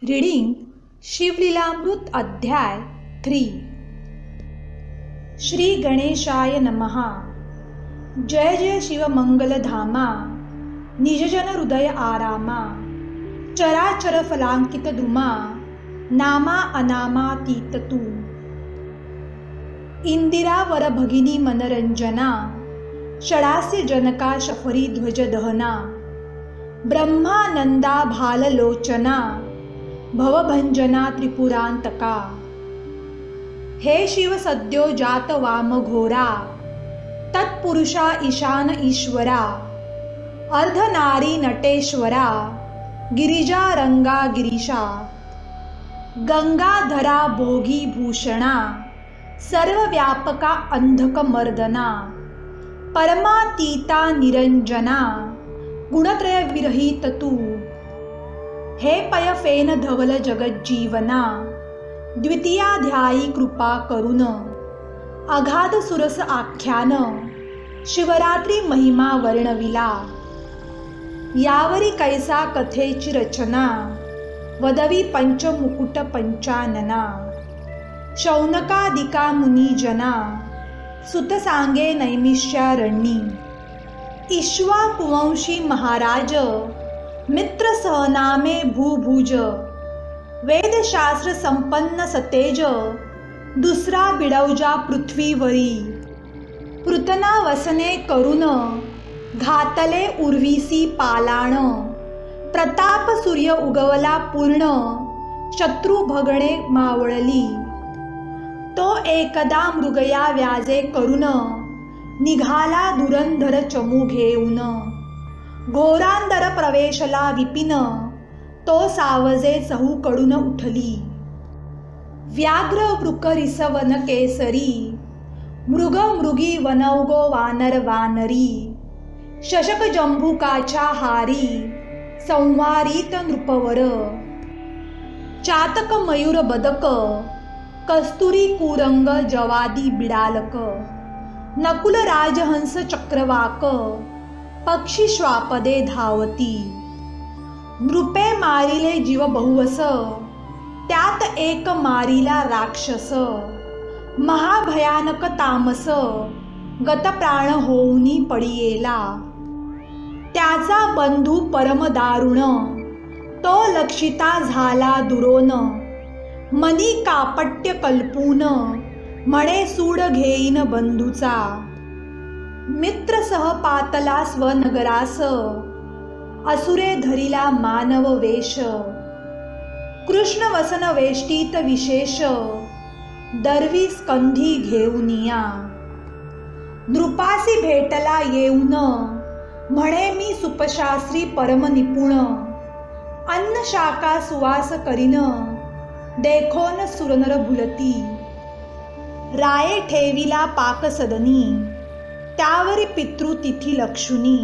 Reading Shivlilamrut अध्याय 3। श्री गणेशाय नमः। जय जय शिव मंगलधामा, निजजन हृदय आरामा, चराचर फलांकित द्रुमा, नामा अनामातीत तू। इंदिरा वर भगिनी मनरंजना, षडास्य जनका शफरी ध्वज दहना, ब्रह्मानंदा भाललोचना, भवभंजना त्रिपुरांतका। हे शिव सद्यो जात वामघोरा, तत्पुरुषा ईशान ईश्वरा, अर्धनारी नटेश्वरा, गिरिजा रंगा गिरीशा, गंगाधरा भोगी भूषणा, सर्वव्यापका अंधक मर्दना, परमातीता निरंजना, गुणत्रय विरहित तू। हे पय फेन धवल जगज्जीवना, द्वितीयाध्यायी कृपा करुण, अगाध सुरस आख्यान, शिवरात्री महिमा वर्णविला। यावरी कैसा कथेची रचना, वदवी पंचमुकुट पंचानना, शौनकादिका मुनिजना, सुत सांगे नैमिष्यारण्यी। इक्ष्वाकुवंशी महाराज, मित्र सहनामे भूभुज, वेदशास्त्र संपन्न सतेज, दुसरा बिडौजा पृथ्वीवरी। पृतना वसने करुण, घातले उर्विसी पालाण, प्रताप सूर्य उगवला पूर्ण, शत्रु भगणे मावळली। तो एकदा मृगया व्याजे करुण, निघाला धुरंधर चमू घेऊन। घोरांदर प्रवेशला विपिन, तो सावजे चहूकडून उठली। व्याघ्र वृक रिसवन केसरी, मृग मृगी वनौगो वानर वानरी, शशक जंभुकाच्या हारी, संवारित नृपवर। चातक मयूर बदक, कस्तुरी कुरंग जवादी बिडालक, नकुल राजहंस चक्रवाक, पक्षी श्वापदे धावती। नृपे मारिले जीव बहुवस, त्यात एक मारिला राक्षस, महाभयानक तामस, गतप्राण होऊनी पडियेला। त्याचा बंधू परम दारुण, तो लक्षिता झाला दुरोन, मनी कापट्य कल्पून, म्हणे सूड घेईन बंधूचा। मित्र सह पातला स्वनगरास, असुरे धरिला मानव वेश, कृष्ण वसन वेष्टीत विशेष, दर्वी स्कंधी घेऊनिया। नृपासी भेटला येऊन, म्हणे मी सुपशास्त्री परम निपुण, अन्न शाखा सुवास करीन, देखोन सुरनर भुलती। राये ठेविला पाक सदनी, त्यावरी पितृतिथी लक्षुनी,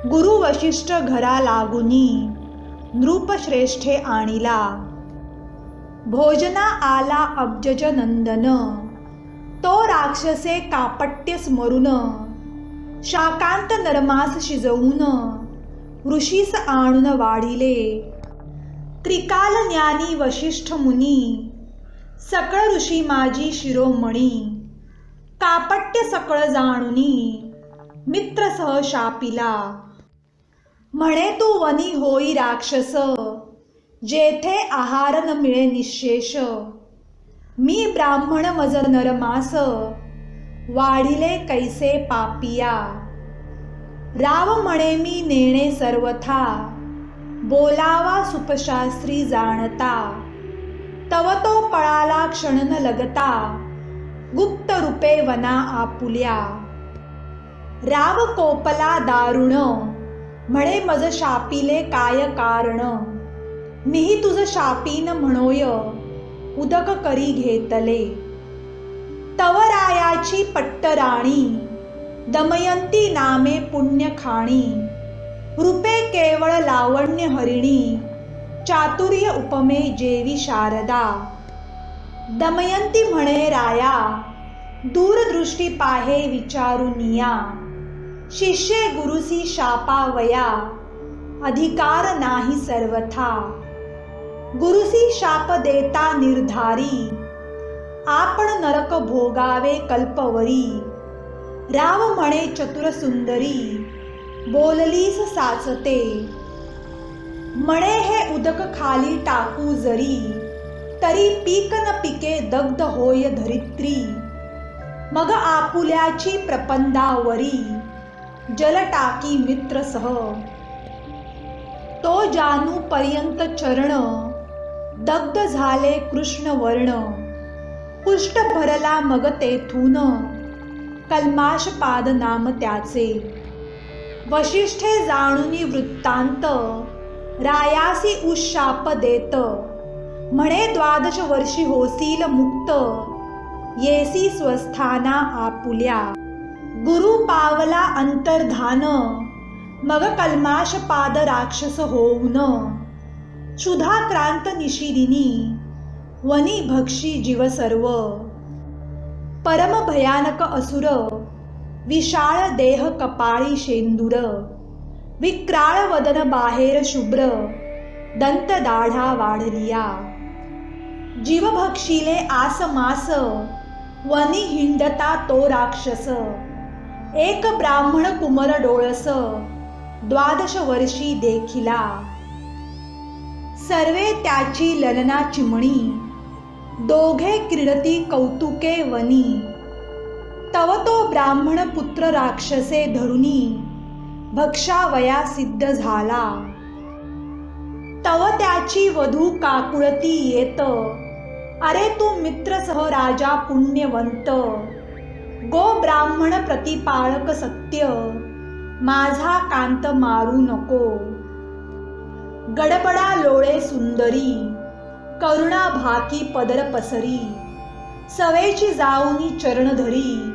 गुरु वशिष्ठ घरा लागुनी, नृप श्रेष्ठे आणिला। भोजना आला अब्जज नंदन, तो राक्षसे कापट्य स्मरून, शाकांत नरमास शिजवून, ऋषीस आणून वाढिले। त्रिकाल ज्ञानी वशिष्ठ मुनी, सकळ ऋषी माझी शिरोमणी, कापट्य सकळ जाणुनी, मित्र सह शापिला। म्हणे तू वनी होई राक्षस, जेथे आहार न मिळे निशेष। मी ब्राह्मण मज नरमास, वाढिले कैसे पापिया। राव म्हणे मी नेणे सर्वथा, बोलावा सुपशास्त्री जाणता। तव तो पळाला क्षण न लगता, गुप्त रूपे वना आपुल्या। राव कोपला दारुण, म्हणे मज शापिले काय कारण। मीही तुझ शापीन म्हणोय, उदक करी घेतले। तव रायाची पट्टराणी, दमयंती नामे पुण्य खाणी। रूपे केवळ लावण्य हरिणी, चातुर्य उपमे जेवी शारदा। दमयंती म्हणे राया, दूरदृष्टी पाहे विचारुनिया। शिष्ये गुरुसी शापावया, अधिकार नाही सर्वथा। गुरुसी शाप देता निर्धारी, आपण नरक भोगावे कल्पवरी. राव म्हणे चतुर सुंदरी, बोललीस साचते. म्हणे हे उदक खाली टाकू जरी, तरी पीक न पिके दग्ध होय धरित्री. मग आपुल्याची प्रपंदावरी, जल टाकी मित्र सह. तो जानू पर्यंत चरण, दग्ध झाले कृष्ण वर्ण. कुष्ठ भरला मग तेथून, कल्माशपाद नाम त्याचे. वसिष्ठे जाणुनी वृत्तांत, रायासी उशाप देत. म्हणे 12 वर्षी होसील मुक्त, येसी स्वस्थाना आपुल्या. गुरु पावला अंतर्धान, मग कल्माशपाद राक्षस होऊन. क्षुधाक्रांत निशिदिनी, वनी भक्षी जीव सर्व. परम भयानक असुर, विशाळ देह कपाळी शेंदूर. विक्राळ वदन बाहेर शुभ्र, दंत दाढा वाढलिया. जीव भक्षिले आस मास, वनी हिंडता तो राक्षस. एक ब्राह्मण कुमर डोळस, 12 वर्षी देखिला. सर्वे त्याची ललना चिमणी, दोघे क्रीडती कौतुके वनी. तव तो ब्राह्मण पुत्र राक्षसे धरुनी, भक्षावया सिद्ध झाला. तव त्याची वधू काकुळती येत, अरे तू मित्रसह राजा पुण्यवंत. गो ब्राह्मण प्रतिपाळक सत्य, माझा कांत मारू नको. गडबडा लोळे सुंदरी, करुणा भाकी पदर पसरी. सवेची जाऊनी चरण धरी,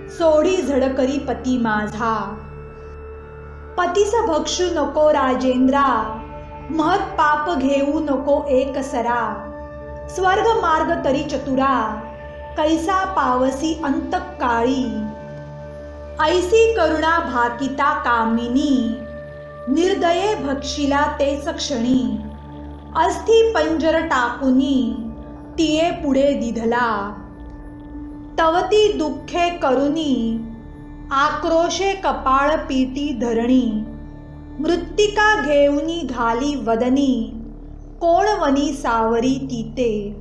सोडी झडकरी पती माझा. पतीस भक्षू नको राजेंद्रा, महत पाप घेऊ नको एकसरा. स्वर्ग मार्ग तरी चतुरा, कैसा पावसी अंतकाळी. ऐसी करुणा भाकिता कामिनी, निर्दये भक्षिला तेच क्षणी. अस्थि पंजर टाकुनी, तिये पुढे दिधला. तवती दुःखे करुनी, आक्रोशे कपाळ पीटी धरणी. मृत्तिका घेऊनी घाली वदनी, कोण वनी सावरी तीते.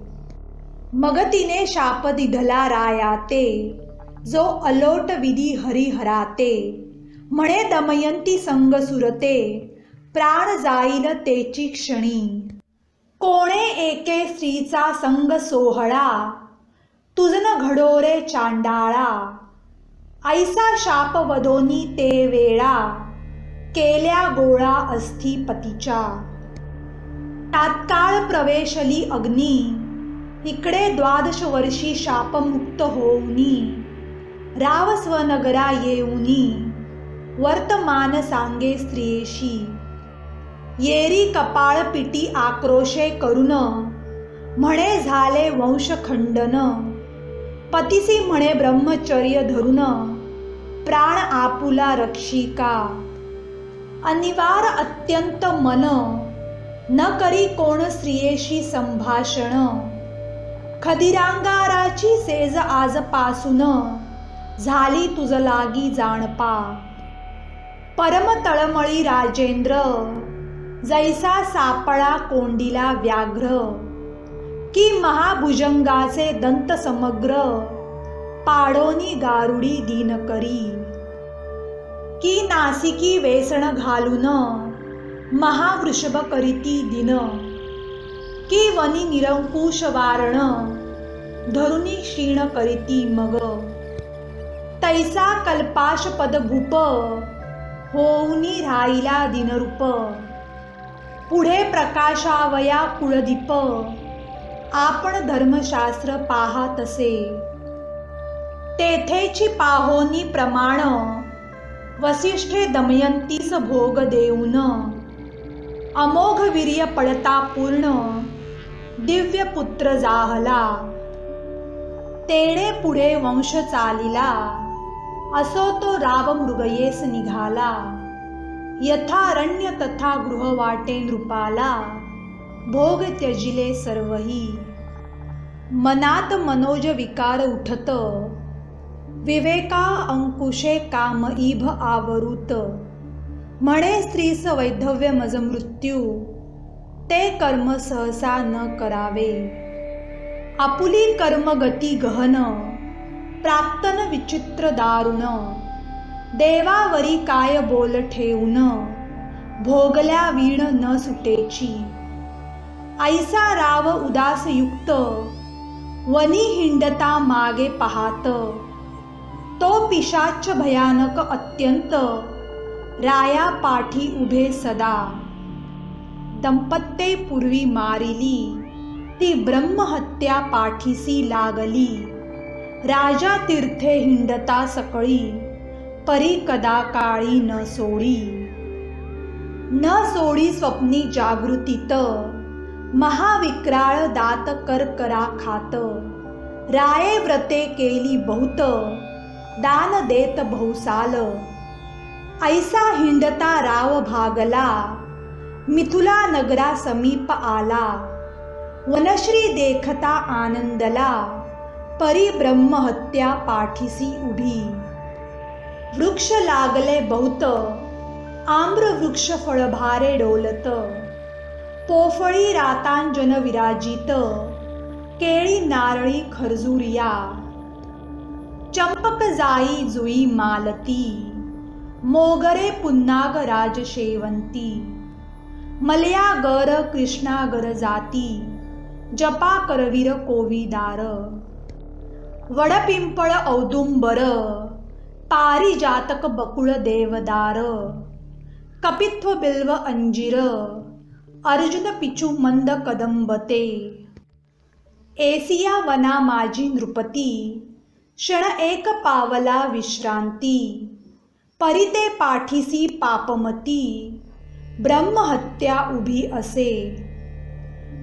मग तिने शाप दिधला रायाते, जो अलोट विधी हरिहराते. म्हणे दमयंती संग सुरते, प्राण जाईल तेची क्षणी. कोणे एके स्त्रीचा संग सोहळा, तुझन घडोरे चांडाळा. ऐसा शाप वदोनी ते वेळा, केल्या गोळा अस्थि पतीच्या. तात्काळ प्रवेशली अग्नी, इकडे 12 वर्षी शापमुक्त होऊनी. राव स्वनगरा येऊनी, वर्तमान सांगे स्त्रियेशी. येरी कपाळ पिटी आक्रोशे करून, म्हणे झाले वंशखंडन. पतीसी म्हणे ब्रह्मचर्य धरून, प्राण आपुला रक्षिका. अनिवार अत्यंत मन, न करी कोण स्त्रियेशी संभाषण. खदिरांगाराची सेज आजपासून, झाली तुझ लागी जाणपा. परम तळमळी राजेंद्र, जैसा सापळा कोंडीला व्याघ्र. की महाभुजंगाचे दंत समग्र, पाडोनी गारुडी दीन करी. की नासिकी वेसण घालून, महावृषभ करीती दिन. की वनी निरंकुश वारण, धरुनी क्षीण करीती मग. तैसा कल्पाशपद भूप, होऊनी राहिला दिनरूप. पुढे प्रकाशावया कुळदीप, आपण धर्मशास्त्र पाहातसे. तेथेची पाहोनी प्रमाण, वसिष्ठे दमयंतीस भोग देऊन. अमोघ वीर्य पडता पूर्ण, दिव्य पुत्र जाहला. तेणे पुढे वंश चालिला, असो तो राव मृगयेस निघाला. यथारण्य तथा गृह वाटे नृपाला, भोग त्यजिले सर्वही. मनात मनोज विकार उठत, विवेका अंकुशे काम इभ आवृत. म्हणे स्त्रीस वैधव्य मज मृत्यू, ते कर्म सहसा न करावे. आपुली कर्म गती गहन, प्राक्तन विचित्र दारुण. देवावरी काय बोल ठेवून, भोगल्या वीण न सुटेची. ऐसा राव उदास युक्त, वनी हिंडता मागे पाहात. तो पिशाच भयानक अत्यंत, राया पाठी उभे सदा. दंपत्ये पूर्वी मारिली, ती ब्रह्महत्या पाठीसी लागली. राजा तीर्थे हिंडता सकळी, परी कदा काळी न सोडी. न सोडी स्वप्नी जागृतीत, महाविक्राळ दात करकरा खात. राये व्रते केली बहुत, दान देत बहुसाल. ऐसा हिंडता राव भागला, मिथुला नगरा समीप आला. वनश्री देखता आनंदला, परी ब्रह्महत्या पाठीसी उभी. वृक्ष लागले बहुत, आम्र वृक्ष फळभारे डोलत. पोफळी रातांजन विराजित, केळी नारळी खरजुरिया. चंपक जाई जुई मालती, मोगरे पुन्नाग राजशेवंती. मलया गर कृष्णा गर जाती, जपा करवीर कोविदार. वडपिंपळ औदुंबर, पारिजातक बकुळ देवदार. कपित्व बिल्व अंजीर, अर्जुन पिचू मंद कदंबते. एसिया वना माझी नृपती, क्षण एक पावला विश्रांती. परिते पाठीसी पापमती, ब्रह्महत्या उभी असे.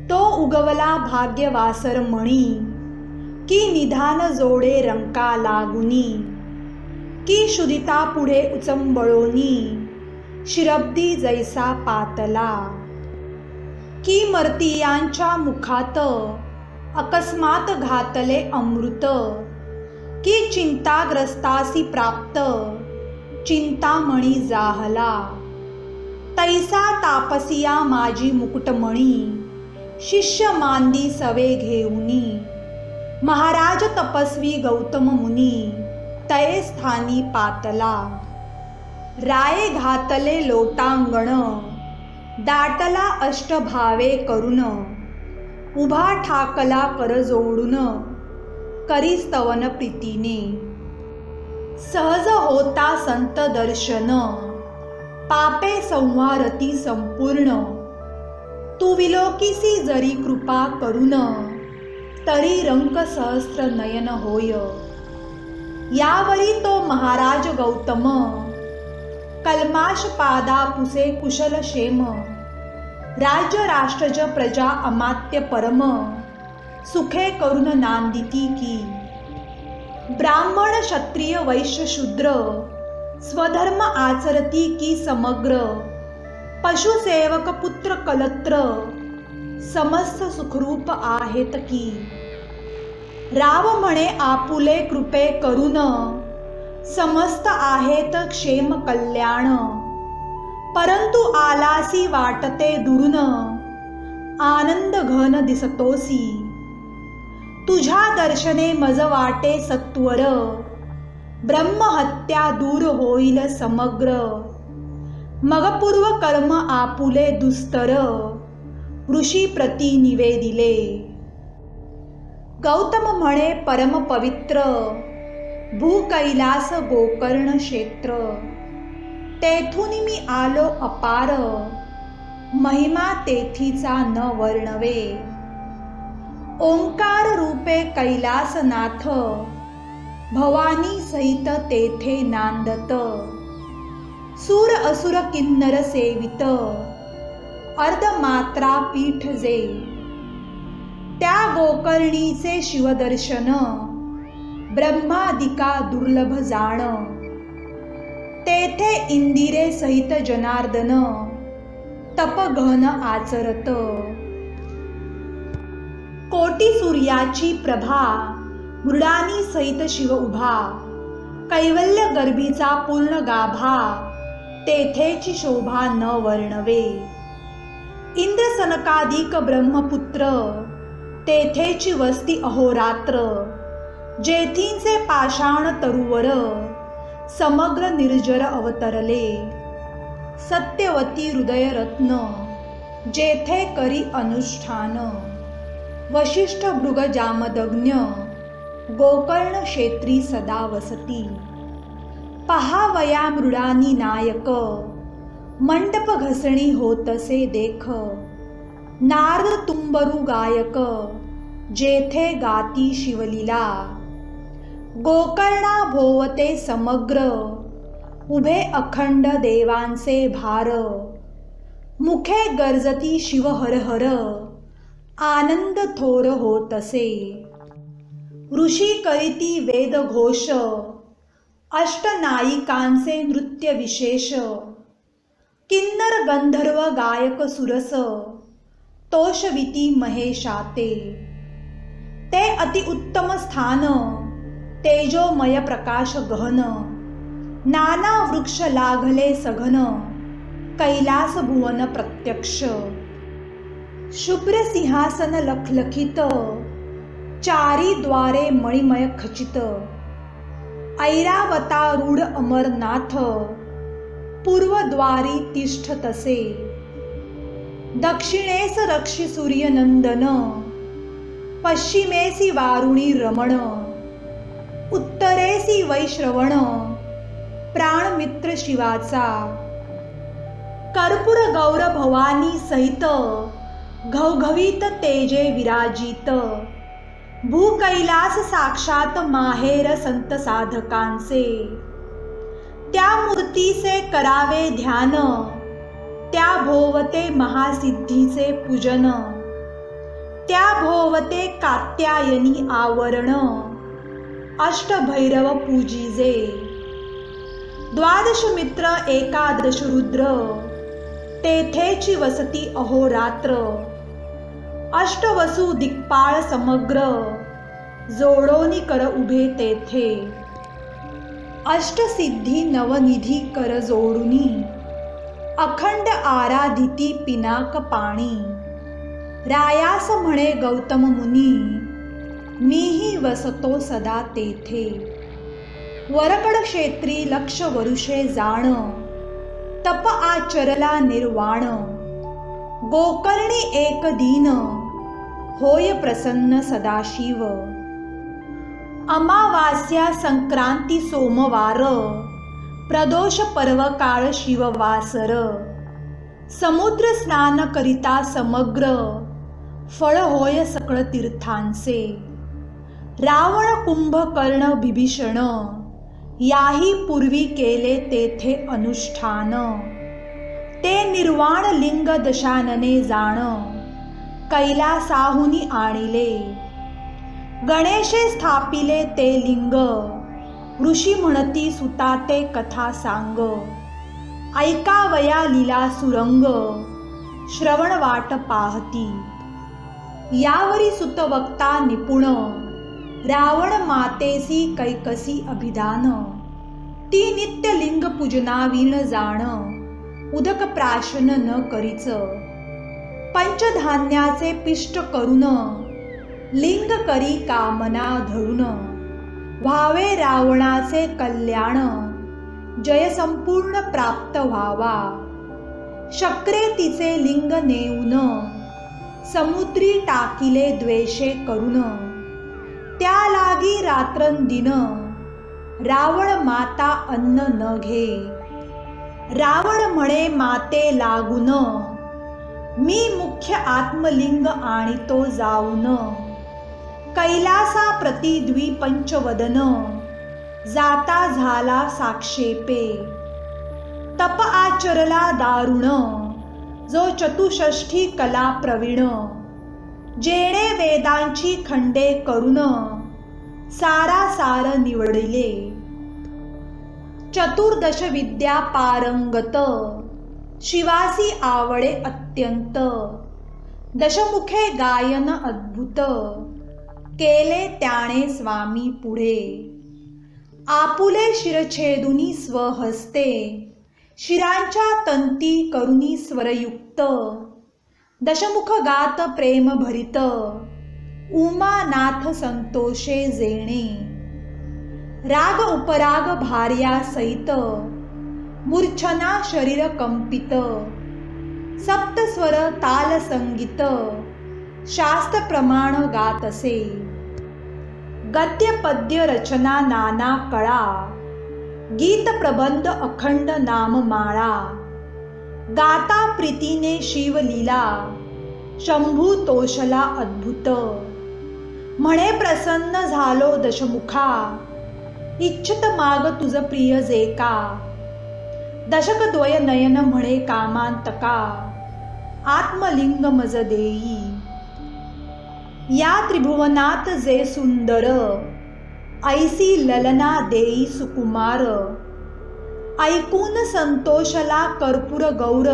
तो उगवला भाग्यवासर मणी, की निधान जोडे रंका लागुनी. की शुदिता पुढे उचंबळोनी, शिरब्दी जैसा पातला. की मर्तियांच्या मुखात, अकस्मात घातले अमृत. की चिंताग्रस्तासी प्राप्त, चिंतामणी जाहला. तैसा तापसिया माझी मुकुटमणी, शिष्य मांदी सवे घेऊनी. महाराज तपस्वी गौतम मुनी, तये स्थानी पातला. राये घातले लोटांगण, दाटला अष्टभावे करून. उभा ठाकला कर जोडून, करी स्तवन प्रीतीने. सहज होता संत दर्शन, पापे संवारती संपूर्ण. तू विलोकिसी जरी कृपा करून, तरी रंक सहस्र नयन होय. यावरी तो महाराज गौतम, कल्माश पादा पुसे कुशल क्षेम. राज्य राष्ट्रज प्रजा अमात्य परम, सुखे करून नांदिती की. ब्राह्मण क्षत्रिय वैश्य शूद्र, स्वधर्म आचरती की समग्र. पशुसेवक पुत्र कलत्र, समस्त सुखरूप आहेत की. राव म्हणे आपुले कृपे करून, समस्त आहेत क्षेम कल्याण. परंतु आलासी वाटते दुरून, आनंद घन दिसतोसी. तुझ्या दर्शने मज वाटे सत्वर, ब्रह्महत्या दूर होईल समग्र. मग पूर्व कर्म आपुले दुस्तर, ऋषी प्रती निवेदिले. गौतम म्हणे परम पवित्र, भू कैलास गोकर्ण क्षेत्र. तेथून मी आलो अपार, महिमा तेथीचा न वर्णवे. ओंकार रूपे कैलासनाथ, भवानी सहित तेथे नांदत. सूर असुर किन्नर सेवित, अर्धमात्रा पीठ जे. त्या गोकर्णीचे शिवदर्शन, ब्रह्मादिका दुर्लभ जाण. तेथे इंदिरे सहित जनार्दन, तप घन आचरत. ज्योती सूर्याची प्रभा मृडानी सहित शिव उभा, कैवल्य गर्भीचा पूर्ण गाभा, तेथेची शोभा न वर्णवे. इंद्र सनकादिक ब्रह्मपुत्र, तेथेची वस्ती अहोरात्र, जेथींचे पाषाण तरुवर, समग्र निर्जर अवतरले. सत्यवती हृदयरत्न, जेथे करी अनुष्ठान, वशिष्ठ भृग जामदग्न, गोकर्ण क्षेत्री सदा वसती. पहावया मृडानी नायक, मंडप घसणी होतसे देख, नारद तुंबरू गायक, जेथे गाती शिवलीला. गोकर्णा भोवते समग्र, उभे अखंड देवांचे भार, मुखे गर्जती शिव हर हर, आनंद थोर होतसे. ऋषी करीती वेद घोष, अष्टनायिकांचे नृत्य विशेष, किन्नर गंधर्व गायक सुरस, तोषविती महेशाते. ते अतिउत्तम स्थान, तेजोमय प्रकाश गहन, नाना वृक्ष लागले सघन, कैलास भुवन प्रत्यक्ष. शुभ्र सिंहासन लखलखित, चारी द्वारे मणिमय खचित, ऐरावतारूढ अमरनाथ, पूर्वद्वारी तिष्ठतसे. दक्षिणेस रक्षी सूर्यनंदन, पश्चिमेसी वारुणी रमण, उत्तरेसी वैश्रवण, प्राणमित्र शिवाचा. कर्पूर गौर भवानी सहित, घवघवीत तेजे विराजित, भूकैलास साक्षात माहेर संत साधकांचे. त्या मूर्तीचे करावे ध्यान, त्या भोवते महासिद्धीचे पूजन, त्या भोवते कात्यायनी आवरण, अष्टभैरव पूजिजे. द्वादश मित्र एकादश रुद्र, तेथेची वसती अहोरात्र. अष्टवसू दिक्पाळ समग्र, जोडोनी कर उभे तेथे. अष्टसिद्धी नवनिधी कर जोडुनी, अखंड आराधिती पिनाक पाणी. रायास म्हणे गौतम मुनी, मीही वसतो सदा तेथे. वरकड क्षेत्री लक्ष वरुषे जाण, तप आचरला निर्वाण. गोकर्णी एक दीन, होय प्रसन्न सदाशिव. अमावास्या संक्रांती सोमवार, प्रदोष पर्व काळ शिववासर. समुद्र स्नान करिता समग्र, फळ होय सकळ तीर्थांचे. रावण कुंभकर्ण बिभीषण, याही पूर्वी केले तेथे अनुष्ठान. ते निर्वाण लिंग दशानने जाण, कैलासाहुनी आणिले. गणेशे स्थापिले ते लिंग, ऋषी म्हणती सुता ते कथा सांग. ऐकावया लीला सुरंग, श्रवण वाट पाहती. यावरी सुत वक्ता निपुण, रावण मातेसी कैकसी अभिधान. ती नित्य लिंग पूजनावीण जाण, उदक प्राशन न करीच. पंचधान्याचे पिष्ट करून, लिंग करी कामना धरून. व्हावे रावणाचे कल्याण, जय संपूर्ण प्राप्त व्हावा. शक्रे तिचे लिंग नेऊन, समुद्री टाकिले द्वेषे करून. त्या लागी रात्रंदिन, रावण माता अन्न न घे. रावण म्हणे माते लागून, मी मुख्य आत्मलिंग आणितो जाऊन. कैलासा प्रति द्विपंचवदन, जाता झाला साक्षेपे. तप आचरला दारुण, जो चतुष्षष्ठी कला प्रवीण. जेणे वेदांची खंडे करून, सारासार निवडिले. चतुर्दश विद्या पारंगत, शिवासी आवडे अत्यंत. दशमुखे गायन अद्भुत, केले त्याने स्वामी पुढे. आपुले शिरछेदुनी स्वहस्ते, शिरांच्या तंती करुनी स्वरयुक्त. दशमुख गात प्रेम भरित, उमानाथ संतोषे जेणे. राग उपराग भार्या सहित, मूर्छना शरीर कंपित. सप्तस्वर ताल संगीत, शास्त्र प्रमाण गातसे. गद्य पद्य रचना नाना कळा, गीत प्रबंध अखंड नाममाळा. गाता प्रीतीने शिवलीला, शंभू तोषला अद्भुत. म्हणे प्रसन्न झालो दशमुखा, इच्छित माग तुझ प्रिय जे का. दशकद्वय नयन म्हणे कामांतका, आत्मलिंग मज देई. या त्रिभुवनात जे सुंदर, ऐसी ललना देई सुकुमार. ऐकून संतोषला कर्पूर गौर,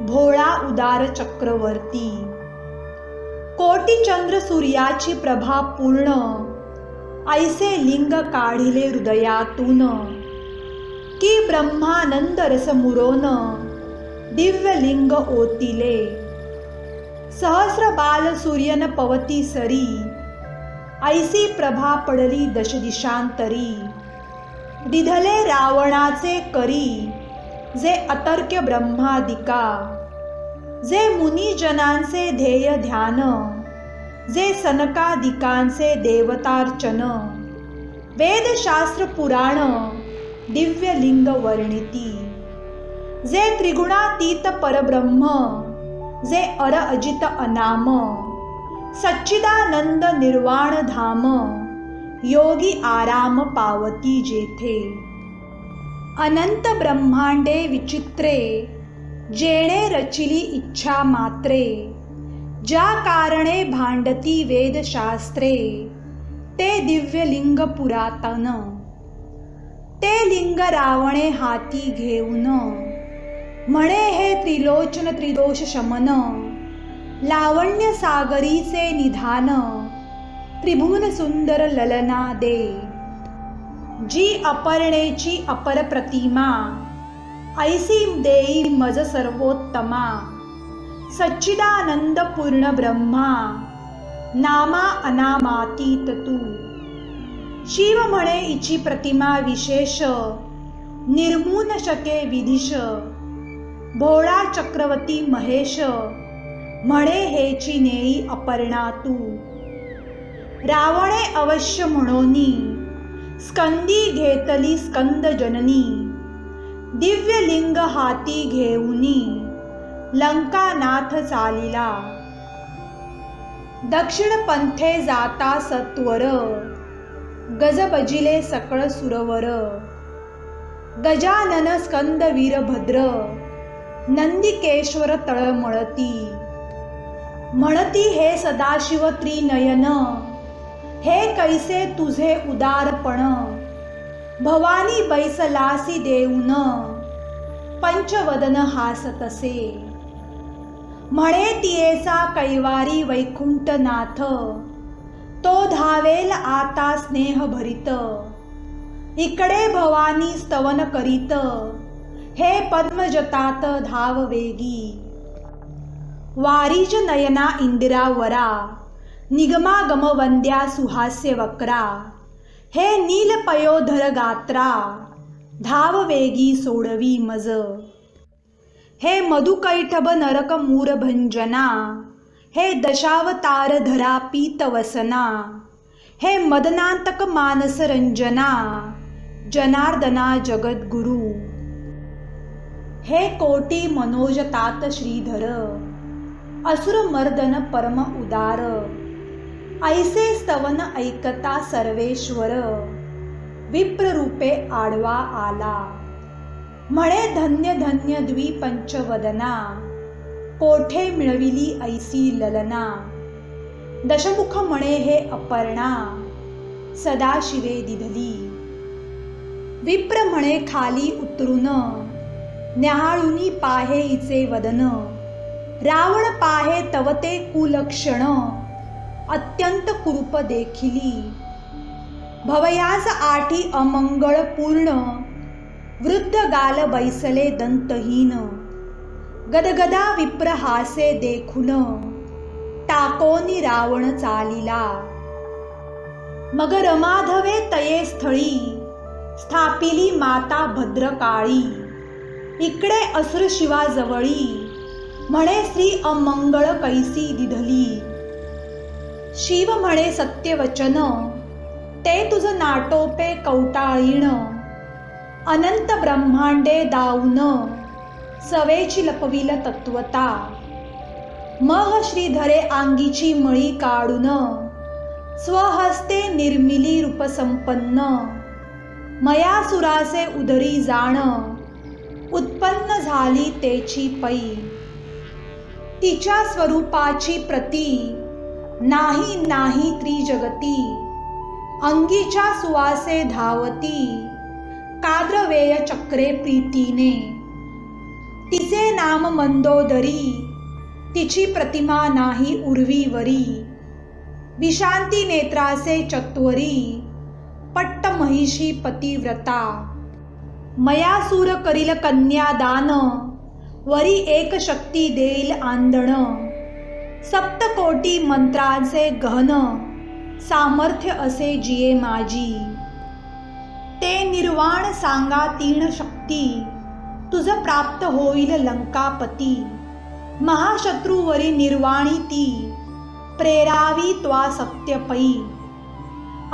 भोळा उदार चक्रवर्ती. कोटी चंद्र सूर्याची प्रभा पूर्ण, ऐसे लिंग काढिले हृदयातून. की ब्रह्मानंद रस मुरोन, दिव्य लिंग ओतिले. सहस्र बाल सूर्यन पवती सरी, ऐसी प्रभा पडली दश दिशांतरी. दिधले रावणाचे करी, जे अतर्क्य ब्रह्मादिका. जे मुनिजनांचे ध्येय ध्यान, जे सनकादिकांचे देवतार्चन. वेदशास्त्र पुराण, दिव्य लिंग वर्णिती. जे त्रिगुणातीत परब्रह्म, जे अर अजित अनाम. सच्चिदानंद निर्वाण धाम, योगी आराम पावती जेथे. अनंत ब्रह्मांडे विचित्रे, जेणे रचिली इच्छा मात्रे. ज्या कारणे भांडती वेदशास्त्रे, ते दिव्य लिंग पुरातन. ते लिंग रावणे हाती घेऊन, म्हणे हे त्रिलोचन त्रिदोष शमन. लावण्य सागरीचे निधान, त्रिभुवन सुंदर ललना दे. जी अपर्णेची अपर प्रतिमा, ऐसी देई मज सर्वोत्तमा. सच्चिदानंद पूर्ण ब्रह्मा, नामा अनामातीत तू. शिव म्हणे इची प्रतिमा विशेष, निर्मून शके विधिश. भोळा चक्रवर्ती महेश, म्हणे हेची नेई अपर्णा तू. रावणे अवश्य म्हणोनी, स्कंदी घेतली स्कंद जननी. दिव्य लिंग हाती घेऊनी, लंकानाथ चालिला. दक्षिण पंथे जाता सत्वर, गज बजिले सकळ सुरवर. गजानन स्कंद वीरभद्र, नंदिकेश्वर तळमळती. म्हणती हे सदाशिव त्रिनयन, हे कैसे तुझे उदारपण. भवानी बैसलासी देऊन, पंचवदन हासतसे. म्हणे तियेचा कैवारी वैकुंठनाथ, तो धावेल आता स्नेह भरित. इकडे भवानी स्तवन करीत, हे पद्मजतात धाव वेगी. वारिज नयना इंदिरावरा, निगमागम वंद्या सुहास्य वक्रा. हे नील पयोधर गात्रा, धाव वेगी सोडवी मज. हे मधुकैटभ नरक मूरभंजना, हे दशावतार धरा पीतवसना. हे मदनांतक मानस रंजना, जनार्दना जगद्गुरु. हे कोटी मनोजतात श्रीधर, असुर मर्दन परम उदार. ऐसे स्तवन ऐकता सर्वेश्वर, विप्ररूपे आडवा आला. म्हणे धन्य धन्य द्विपंचवदना, कोठे मिळविली ऐसी ललना. दशमुख म्हणे हे अपर्णा, सदाशिवे दिधली. विप्र म्हणे खाली उतरून, न्याहाळुनी पाहे हिचे वदन. रावण पाहे तव ते कुलक्षण अत्यंत कुरूप देखिली. भवयास आठी अमंगळ पूर्ण वृद्ध गाल बैसले दंतहीन. गदगदा विप्रहासे देखून टाकोनी रावण चालिला. मग रमाधवे तये स्थळी स्थापिली माता भद्रकाळी. इकडे असुर शिवाजवळी म्हणे श्री अमंगळ कैसी दिधली. शिव म्हणे सत्यवचन ते तुझ नाटोपे कौटाळीण. अनंत ब्रह्मांडे दाऊन सवेची लपविल तत्वता. मग श्रीधरे अंगीची मळी काढून स्वहस्ते निर्मिली रूपसंपन्न. मयासुरासे उदरी जाण उत्पन्न झाली तेची पै. तिच्या स्वरूपाची प्रती नाही नाही त्रिजगती. अंगीच्या सुवासे धावती काद्रवेय चक्रे प्रीतीने. तिचे नाम मंदोदरी तिची प्रतिमा नाही उर्वीवरी. विशांती नेत्रासे चत्वरी पट्ट महिषी पतिव्रता. मयासूर करील कन्यादान वरी एक शक्ती देईल आंदण. सप्तकोटी मंत्रांचे गहन सामर्थ्य असे जिये माझी. ते निर्वाण सांगा तीन शक्ती तुझ प्राप्त होईल लंकापती. महाशत्रूवरी निर्वाणी ती प्रेरावी त्वा सत्यपै.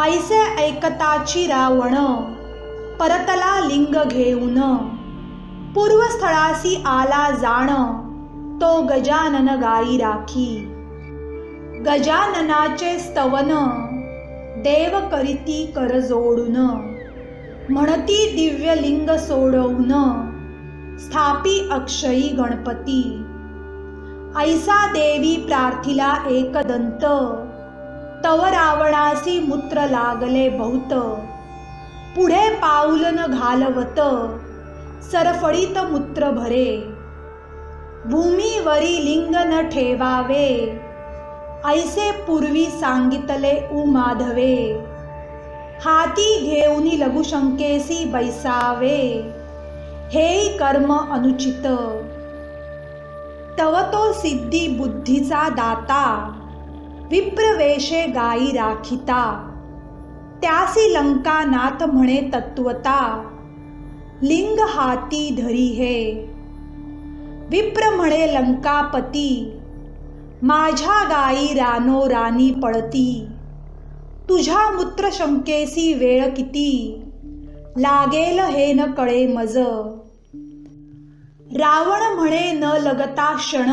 ऐसे ऐकताची रावण परतला लिंग घेऊन. पूर्वस्थळासी आला जाण तो गजानन गाई राखी. गजाननाचे स्तवन देव करीती कर जोडून. म्हणती दिव्य लिंग सोडवून स्थापी अक्षयी गणपती. ऐसा देवी प्रार्थिला एकदंत तव रावणासी मूत्र लागले बहुत. पुढे पाऊल न घालवत सरफळीत मूत्र भरे. भूमीवरी लिंग न ठेवावे ऐसे पूर्वी सांगितले उमाधवे. हाती घेऊनी लघुशंकेसी बैसावे हेई कर्म अनुचित. तव तो सिद्धी बुद्धीचा दाता विप्रवेशे गाई राखिता. त्यासी लंकानाथ म्हणे तत्वता लिंग हाती धरी हे. विप्र म्हणे लंकापती माझ्या गाई रानो रानी पळती. तुझ्या मूत्र शंकेसी वेळ किती लागेल हे न कळे मज. रावण म्हणे न लगता क्षण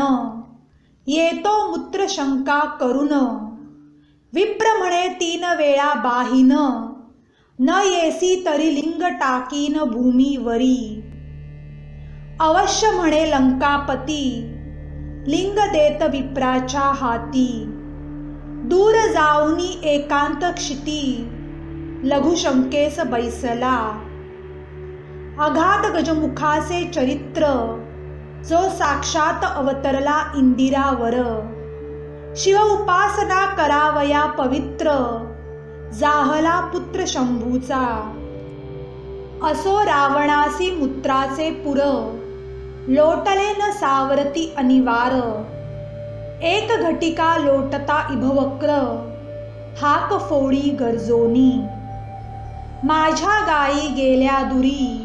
येतो मूत्र शंका करून. विप्र म्हणे 3 वेळा बाहीन न येसी तरी लिंग टाकीन भूमीवरी. अवश्य म्हणे लंकापती लिंग देत विप्राच्या हाती. दूर जाऊनी एकांत क्षिती लघुशंकेस बैसला. अघात गजमुखाचे चरित्र जो साक्षात अवतरला इंदिरावर. शिव उपासना करावया पवित्र जाहला पुत्र शंभूचा. असो रावणासी मूत्राचे पुर लोटले न सावरती अनिवार. एक घटिका लोटता इभवक्र हाक फोडी गरजोनी. माझ्या गायी गेल्या दुरी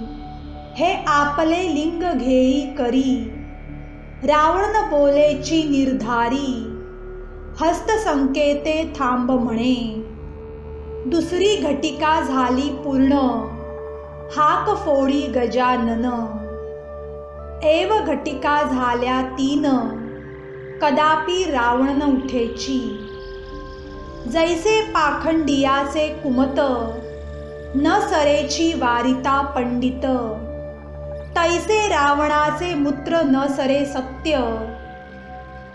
हे आपले लिंग घेई करी. रावण बोलेची निर्धारी हस्त संकेते थांब म्हणे. दुसरी घटिका झाली पूर्ण हाक फोडी गजानन. एव घटिका झाल्या 3 कदापि रावण न उठेची. जैसे पाखंडियाचे कुमत न सरेची वारिता पंडित. तैसे रावणाचे मूत्र न सरे सत्य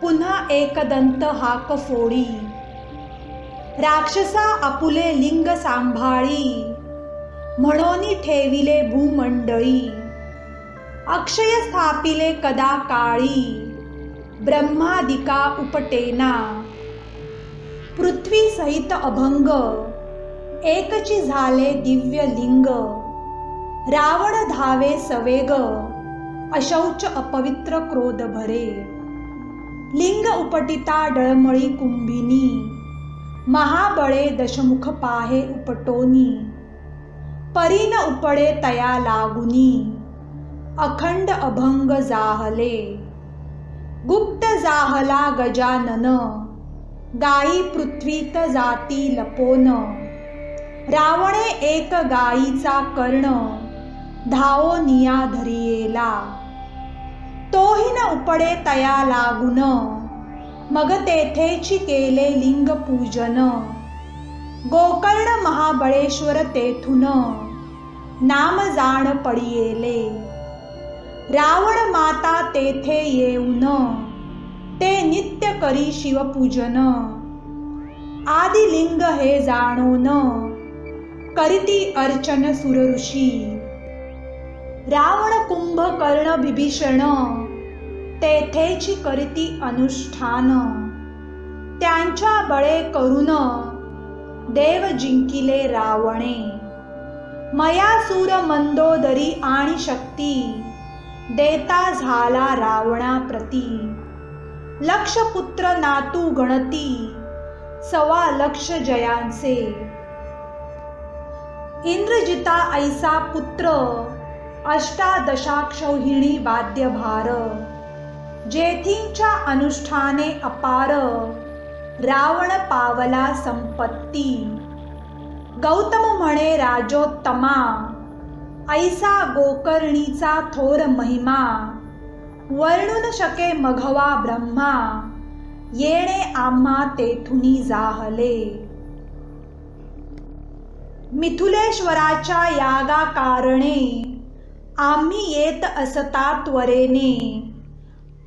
पुन्हा एकदंत हाक फोडी. राक्षसा आपुले लिंग सांभाळी म्हणोनी ठेविले भूमंडळी. अक्षय स्थापिले कदा काळी ब्रह्मादिका उपटेना, पृथ्वी सहित अभंग, एकची झाले दिव्य लिंग, रावण धावे सवेग, अशौच अपवित्र क्रोध भरे, लिंग उपटिता डळमळी कुंभिनी, महाबळे दशमुख पाहे उपटोनी, परीन उपडे तया लागुनी, अखंड अभंग जाहले, गुप्त जाहला गजानन, गायी पृथ्वीत जाती लपोन, रावणे एक गायीचा कर्ण, धावो निया धरियेला, तोही न उपडे तया लागून, मग तेथेची केले लिंग पूजन, गोकर्ण महाबळेश्वर तेथून, नाम जाण पडियेले, रावण माता तेथे येऊन, ते नित्य करी शिवपूजन, आदिलिंग हे जाणून, करीती अर्चन सुरऋषी, रावण कुंभकर्ण बिभीषण, तेथेची करीती अनुष्ठान, त्यांच्या बळे करून, देव जिंकिले रावणे, मयासूर मंदोदरी आणि शक्ती, देता झाला रावणाप्रती, लक्षपुत्र नातू गणती, 1.25 जयांचे, इंद्रजिता ऐसा पुत्र, अष्टादशाक्षौहिणी वाद्यभार, जेथींच्या अनुष्ठाने अपार, रावण पावला संपत्ती, गौतम म्हणे राजोत्तमा, ऐसा गोकर्णीचा थोर महिमा, वर्णून शके मघवा ब्रह्मा, येणे आम्हा तेथुनी जाहले, मिथुलेश्वराच्या यागा कारणे, आम्ही येत असता त्वरेने,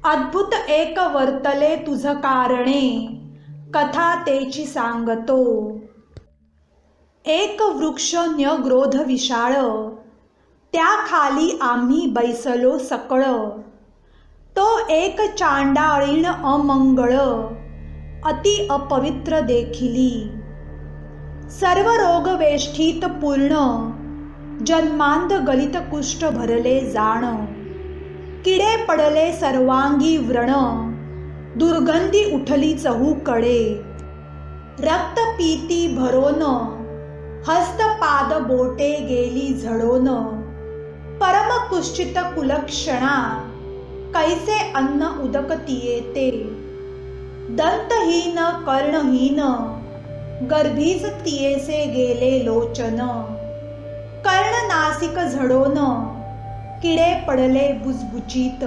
अद्भुत एक वर्तले तुझ कारणे, कथा तेची सांगतो, एक वृक्ष न्यग्रोध विशाळ, त्या खाली आम्ही बैसलो सकळ, तो एक चांडाळीण अमंगळ, अति अपवित्र देखिली, सर्व रोग वेष्टीत पूर्ण, जन्मांध गलित कुष्ठ भरले जाण, किडे पडले सर्वांगी व्रण, दुर्गंधी उठली चहूकडे, रक्त पीती भरोन, हस्त पाद बोटे गेली झडोन, परम कुश्चित कुलक्षणा, कैसे अन्न उदकती येते, दंतहीन कर्णहीन, गर्भीस तियेसे गेले लोचन, कर्ण नासिक झडोन, किडे पडले बुजबुजीत,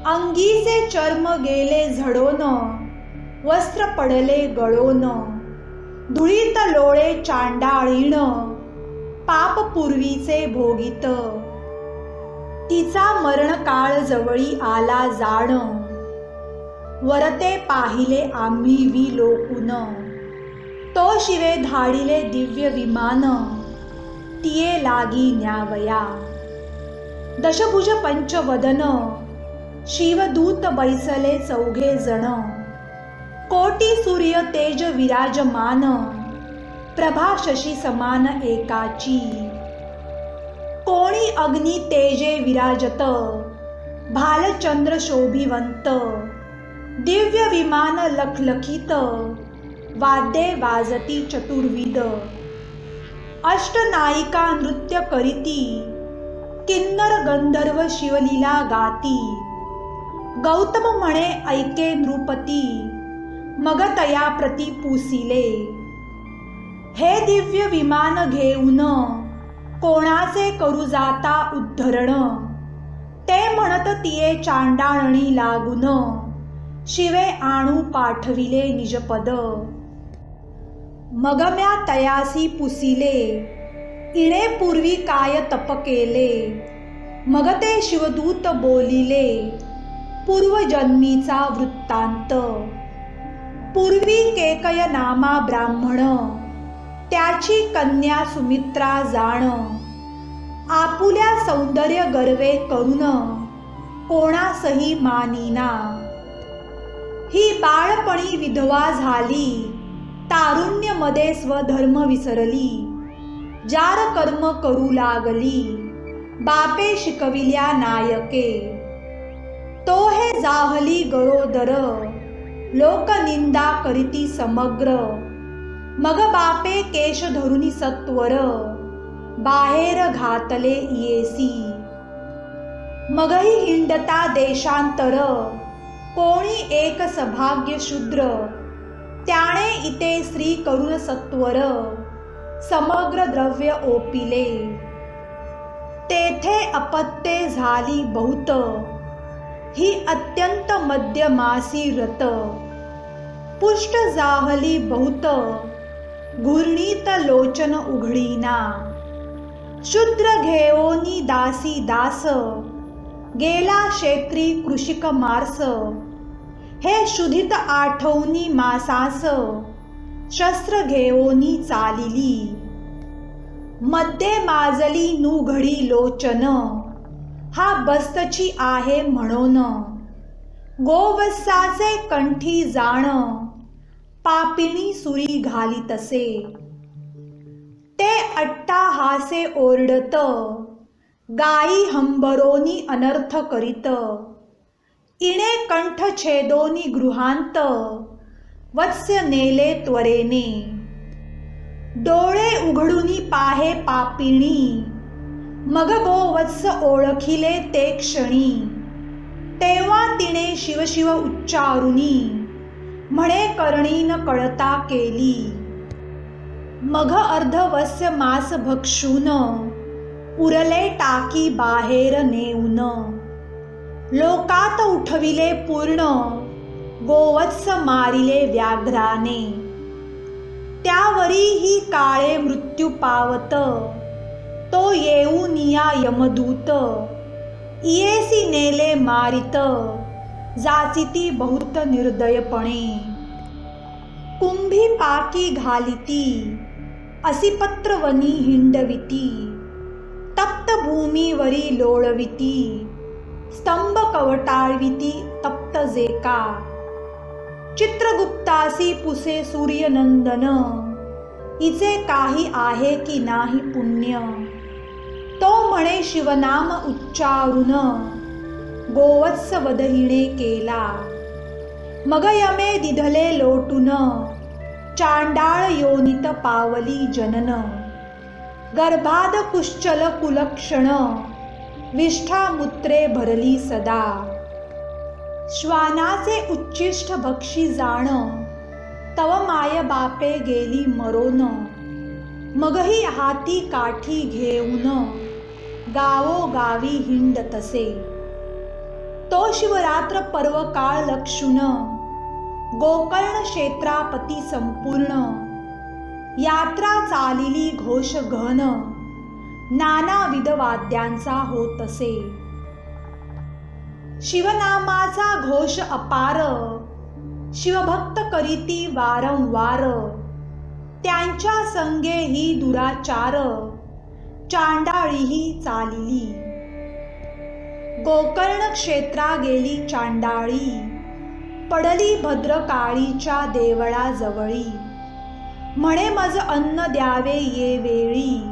अंगीचे चर्म गेले झडोन, वस्त्र पडले गळोन, धुळीत लोळे चांडाळीण, पाप पूर्वीचे भोगीत, तिचा मरण काळ जवळी आला जाण, वरते पाहिले आम्ही विलोकून, तो शिवे धाडिले दिव्य विमान, तिये लागी न्यावया, दशभुज पंचवदन, शिवदूत बैसले 4 जण, कोटी सूर्य तेज विराजमान, प्रभा शशी समान एकाची, कोणी अग्नी तेजे विराजत, भालचंद्र शोभिवंत, दिव्य विमान लखलखित, वाद्ये वाजती चतुर्विध, अष्टनायिका नृत्य करीती, किन्नर गंधर्व शिवलीला गाती, गौतम म्हणे ऐके नृपती, मग तया प्रती पुसिले, हे दिव्य विमान घेऊन, कोणाचे करू जाता उद्धरण, ते म्हणत तिये चांडाळणी लागून, शिवे आणू पाठविले निजपद, मग म्या तयासी पुसिले, इणे पूर्वी काय तप केले, मग ते शिवदूत बोलिले, पूर्वजन्मीचा वृत्तांत, पूर्वी केकय नामा ब्राह्मण, त्याची कन्या सुमित्रा जाण, आपुल्या सौंदर्य गर्वे करून, कोणासही मानिना. ही बाळपणी विधवा झाली, तारुण्यमध्ये स्वधर्म विसरली. जार कर्म करू लागली, बापे शिकविल्या नायके. तो हे जाहली गरोदर, लोकनिंदा करीती समग्र. मग बापे केश धरुनी सत्वर, बाहेर घातले येसी. मगही हिंडता देशांतर, कोणी एक सभाग्य शूद्र. त्याने इते स्त्री करून सत्वर, समग्र द्रव्य ओपिले. तेथे अपत्ये झाली बहुत, ही अत्यंत मध्यमासी रत. पुष्ट जाहली बहुत, घूर्णीत लोचन उघडीना. शूद्र घेओनी दासी दास, गेला क्षेत्री कृषिक मार्स. हे शुधित आठवनी मासास, शस्त्र घेओनी चालिली. मध्ये माजली नुघडी लोचन, हा बस्तची आहे म्हणून. गोवत्साचे कंठी जाण, पापिणी सुरी घाली तसे. ते अट्टाहासे ओरडत, गाई हंबरोनी अनर्थ करीत. इणे कंठ छेदोनी गृहांत, वत्स्य नेले त्वरेने. डोळे उघडूनी पाहे पापिणी, मग गोवत्स ओळखिले ते क्षणी. तेव्हा तिने शिवशिव उच्चारुनी, म्हणे करणी न कळता केली. मग अर्धवस्य मास भक्षून, उरले टाकी बाहेर नेऊन. लोकात उठविले पूर्ण, गोवत्स मारिले व्याघ्राने. त्यावरी ही काळे मृत्यू पावत, तो येऊनिया यमदूत. इयेसी नेले मारित, जाचिती बहुत निर्दयपणे. कुंभी पाकी घालिती, असी पत्रवनी हिंडविती. तप्त भूमीवरी लोळविती, स्तंभ कवटाळविती तप्त जेका. चित्रगुप्तासी पुसे सूर्यनंदन, इचे काही आहे की नाही पुण्य. तो म्हणे शिवनाम उच्चारून, गोवत्स वधहीने केला. मग यमे दिधले लोटून, चांडाळ योनित पावली जनन. गर्भाद कुश्चल कुलक्षण, विष्ठामूत्रे भरली सदा. श्वानाचे उच्चिष्ट भक्षी जाण, तव माय बापे गेली मरोन. मगही हाती काठी घेऊन, गावोगावी हिंड तसे. तो शिवरात्र पर्व काळ लक्षून, गोकर्ण क्षेत्रापती संपूर्ण. यात्रा चालिली घोष घन, नानाविध वाद्यांचा होतसे. शिवनामाचा घोष अपार, शिवभक्त करीती वारंवार. त्यांच्या संगे ही दुराचार, चांडाळीही चालिली. गोकर्ण क्षेत्रा गेली चांडाळी, पडली भद्रकाळीच्या देवळाजवळी. म्हणे मज अन्न द्यावे ये वेळी,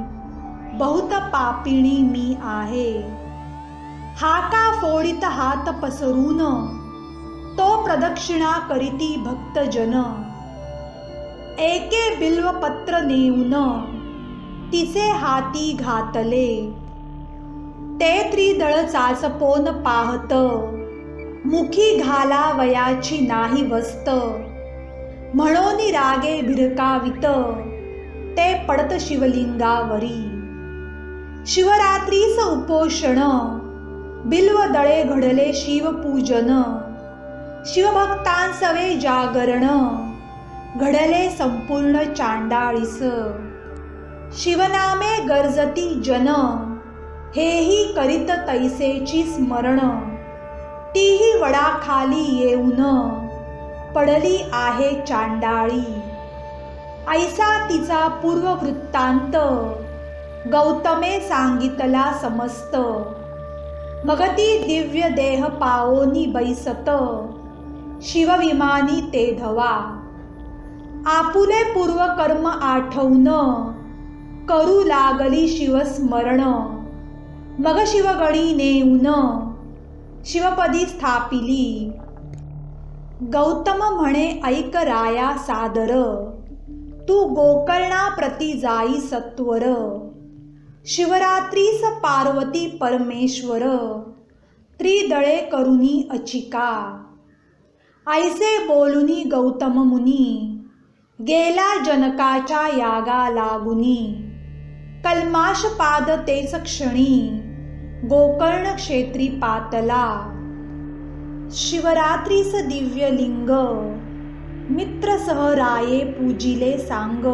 बहुत पापिणी मी आहे. हाका फोडित हात पसरून, तो प्रदक्षिणा करीती भक्तजन. एके बिल्वपत्र नेऊन, तिचे हाती घातले. ते त्रिदळ चाचपोन पाहत, मुखी घालावयाची नाही वस्त. म्हणोनी रागे भिरकावित, ते पडत शिवलिंगावरी. शिवरात्रीस उपोषण, बिल्वदळे घडले शिवपूजन. शिवभक्तांसवे जागरण, घडले संपूर्ण चांडाळीस. शिवनामे गर्जती जन, हेही करीत तैसेची स्मरण. तीही वडाखाली येऊन, पडली आहे चांडाळी. ऐसा तिचा पूर्व वृत्तांत, गौतमे सांगितला समस्त. मगती दिव्य देह पावोनी बैसत, शिवविमानी ते धवा. आपुले पूर्व कर्म आठवून, करू लागली शिवस्मरण. मग शिवगणी नेऊन, शिवपदी स्थापिली. गौतम म्हणे ऐक राया सादर, तू गोकर्णा प्रति जाई सत्वर. शिवरात्रीस पार्वती परमेश्वर, त्रिदळे करुनी अचिका. ऐसे बोलुनी गौतम मुनी, गेला जनकाच्या यागा लागुनी. कल्माशपाद तेच क्षणी, गोकर्ण क्षेत्री पातला. शिवरात्रीस दिव्य लिंग, मित्र सह राये पूजिले सांग.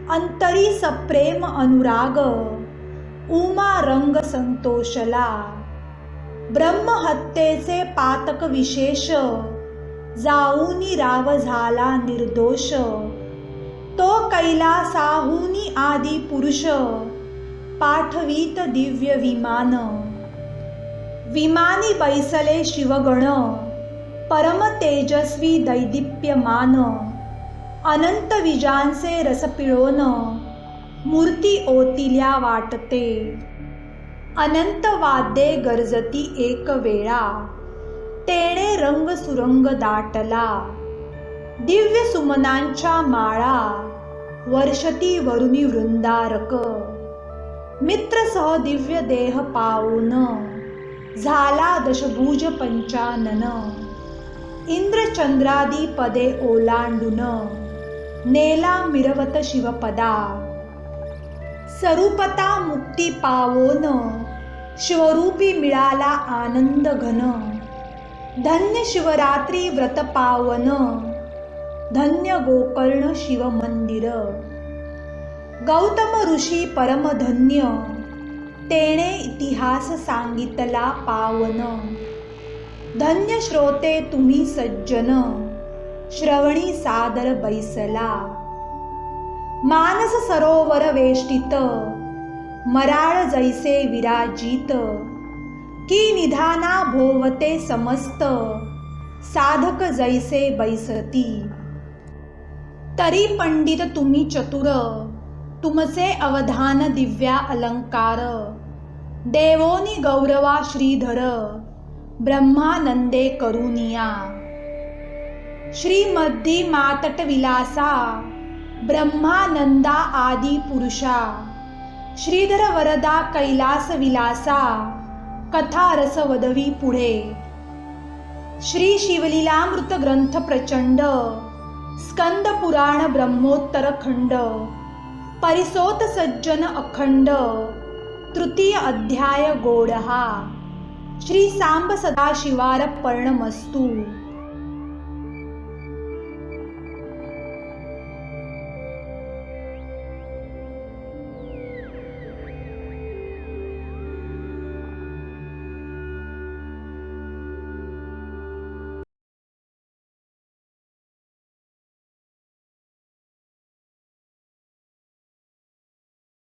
अंतरी सप्रेम अनुराग, उमा रंग संतोषला. ब्रह्महत्येचे पातक विशेष, जाऊनी राव झाला निर्दोष. तो कैलासाहुनी आदी पुरुष, पाठवीत दिव्य विमान. विमानी बैसले शिवगण, परम तेजस्वी दैदिप्यमान. अनंत विजांचे रस पिळोन, मूर्ती ओतिल्या वाटते. अनंत वाद्ये गर्जती एक वेळा, तेणे रंग सुरंग दाटला. दिव्य सुमनांच्या माळा, वर्षती वरुणी वृंदारक. मित्र सह दिव्य देह पावून, झाला दशभुज पंचानन. इंद्रचंद्रादी पदे ओलांडून, नेला मिरवत शिवपदा. स्वरूपता मुक्ती पावोन, शिवरूपी मिळाला आनंद घन. धन्य शिवरात्री व्रत पावन, धन्य गोकर्ण शिव मंदिर. गौतम ऋषी परमधन्य, तेणे इतिहास सांगितला पावन. धन्य श्रोते तुम्ही सज्जन, श्रवणी सादर बैसला. मानस सरोवर वेष्टित, मराळ जैसे विराजित. की निधाना भोवते समस्त, साधक जैसे बैसती. तरी पंडित तुम्ही चतुर, तुमचे अवधान दिव्या अलंकार. देवोनी गौरवा श्रीधर, ब्रह्मानंदे करुनिया. श्रीमद्दी मातट विलासा, ब्रह्मानंदा आदी पुरुषा. श्रीधर वरदा कैलास विलासा, कथा रस वदवी पुढे. श्री शिवलीलामृत ग्रंथ प्रचंड, स्कंद पुराण ब्रह्मोत्तर खंड. परिसोत सज्जन अखंड, तृतीय अध्याय गोडहा. श्री सांब सदाशिवार पर्णमस्तु.